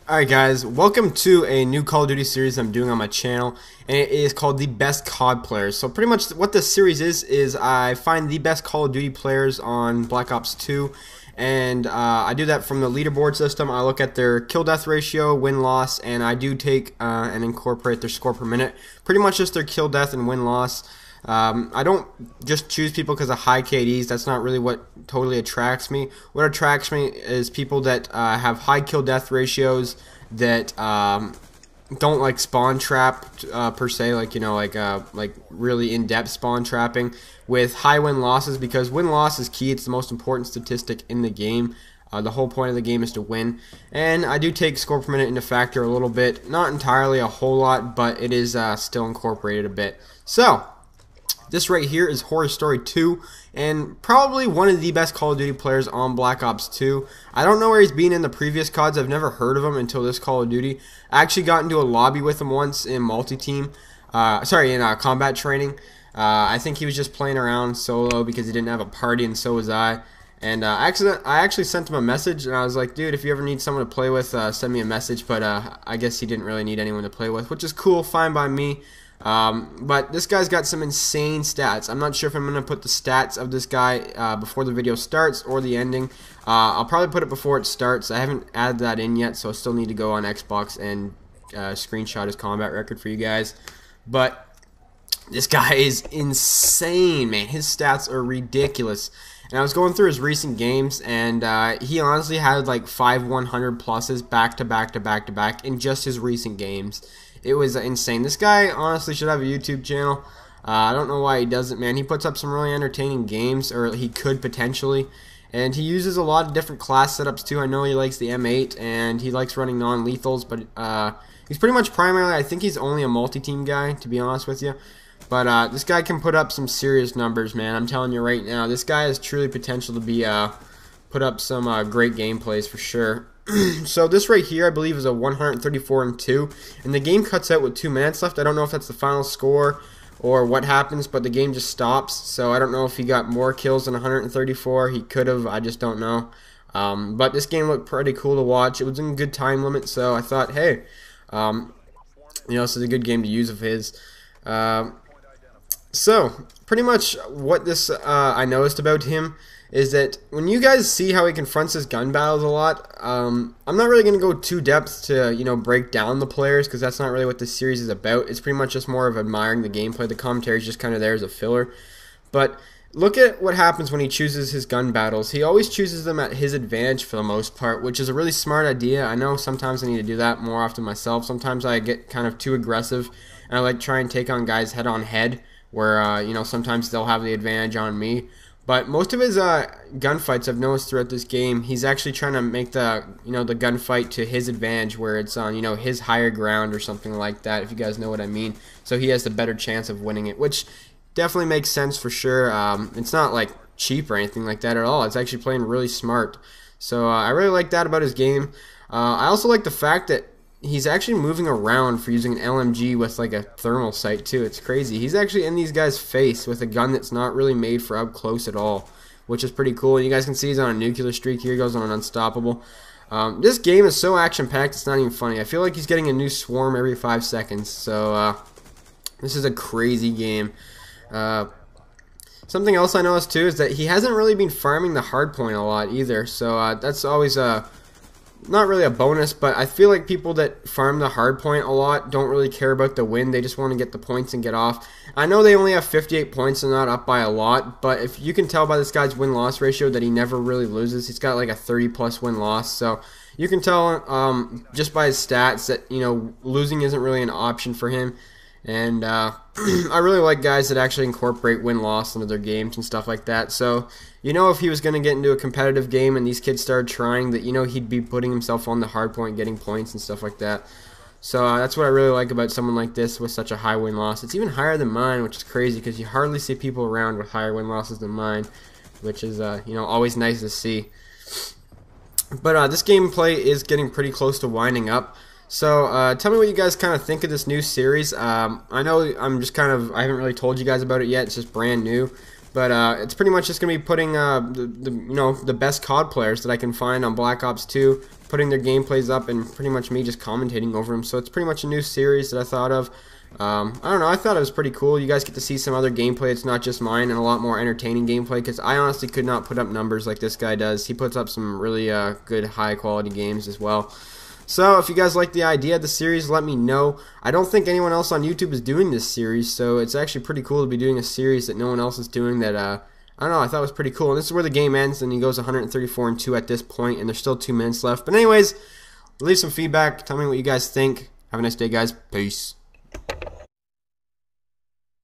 Alright guys, welcome to a new Call of Duty series I'm doing on my channel, and it is called the best COD players. So pretty much what this series is I find the best Call of Duty players on Black Ops 2, and I do that from the leaderboard system. I look at their kill death ratio, win-loss, and I do take and incorporate their score per minute. Pretty much just their kill death and win-loss. I don't just choose people because of high KDs. That's not really what totally attracts me. What attracts me is people that have high kill death ratios, that don't like spawn trap per se, like like really in-depth spawn trapping, with high win losses, because win loss is key. It's the most important statistic in the game. The whole point of the game is to win, and I do take score per minute into factor a little bit, not entirely a whole lot, but it is still incorporated a bit. So this right here is HorrorStoRy 2, and probably one of the best Call of Duty players on Black Ops 2. I don't know where he's been in the previous CODs. I've never heard of him until this Call of Duty. I actually got into a lobby with him once in multi-team, in combat training. I think he was just playing around solo because he didn't have a party, and so was I. And I actually sent him a message, and I was like, dude, if you ever need someone to play with, send me a message. But I guess he didn't really need anyone to play with, which is cool, fine by me. But this guy's got some insane stats. I'm not sure if I'm going to put the stats of this guy before the video starts or the ending. I'll probably put it before it starts. I haven't added that in yet, so I still need to go on Xbox and screenshot his combat record for you guys. But this guy is insane, man. His stats are ridiculous. And I was going through his recent games, and he honestly had like 5 100 pluses back to back to back to back in just his recent games. It was insane. This guy honestly should have a YouTube channel. I don't know why he doesn't, man. He puts up some really entertaining games, or he could potentially. And he uses a lot of different class setups too. I know he likes the M8, and he likes running non-lethals, but he's pretty much primarily, I think he's only a multi-team guy, to be honest with you. But this guy can put up some serious numbers, man. I'm telling you right now, this guy has truly potential to be put up some great gameplays for sure. So this right here, I believe, is a 134-2, and the game cuts out with 2 minutes left. I don't know if that's the final score or what happens, but the game just stops. So I don't know if he got more kills than 134. He could have. I just don't know. But this game looked pretty cool to watch. It was in a good time limit, so I thought, hey, this is a good game to use of his. So pretty much what this I noticed about him is that when you guys see how he confronts his gun battles a lot, I'm not really going to go too depth to break down the players, because that's not really what this series is about. It's pretty much just more of admiring the gameplay. The commentary is just kind of there as a filler. But look at what happens when he chooses his gun battles. He always chooses them at his advantage for the most part, which is a really smart idea. I know sometimes I need to do that more often myself. Sometimes I get kind of too aggressive, and I like try and take on guys head on head, where sometimes they'll have the advantage on me. But most of his gunfights, I've noticed throughout this game, he's actually trying to make the the gunfight to his advantage, where it's on his higher ground or something like that, if you guys know what I mean. So he has the better chance of winning it, which definitely makes sense for sure. It's not like cheap or anything like that at all. It's actually playing really smart. So I really like that about his game. I also like the fact that he's actually moving around for using an LMG with like a thermal sight too. It's crazy. He's actually in these guys' face with a gun that's not really made for up close at all, which is pretty cool. And you guys can see he's on a nuclear streak here. He goes on an unstoppable. This game is so action-packed, it's not even funny. I feel like he's getting a new swarm every 5 seconds. So this is a crazy game. Something else I noticed too is that he hasn't really been farming the hardpoint a lot either. So that's always not really a bonus, but I feel like people that farm the hard point a lot don't really care about the win. They just want to get the points and get off. I know they only have 58 points and not up by a lot, but if you can tell by this guy's win-loss ratio that he never really loses. He's got like a 30+ win-loss, so you can tell just by his stats that losing isn't really an option for him. And I really like guys that actually incorporate win-loss into their games and stuff like that. So if he was going to get into a competitive game and these kids started trying, that he'd be putting himself on the hard point, getting points and stuff like that. So that's what I really like about someone like this with such a high win-loss. It's even higher than mine, which is crazy, because you hardly see people around with higher win-losses than mine, which is always nice to see. But this gameplay is getting pretty close to winding up. So tell me what you guys kind of think of this new series. I know I haven't really told you guys about it yet. It's just brand new. But it's pretty much just gonna be putting the best COD players that I can find on Black Ops 2, putting their gameplays up, and pretty much me just commentating over them. So it's pretty much a new series that I thought of. I don't know, I thought it was pretty cool. You guys get to see some other gameplay. It's not just mine, and a lot more entertaining gameplay, because I honestly could not put up numbers like this guy does. He puts up some really good high quality games as well. So if you guys like the idea of the series, let me know. I don't think anyone else on YouTube is doing this series, so it's actually pretty cool to be doing a series that no one else is doing that, I don't know, I thought was pretty cool. And this is where the game ends, and he goes 134-2 at this point, and there's still 2 minutes left. But anyways, leave some feedback. Tell me what you guys think. Have a nice day, guys. Peace.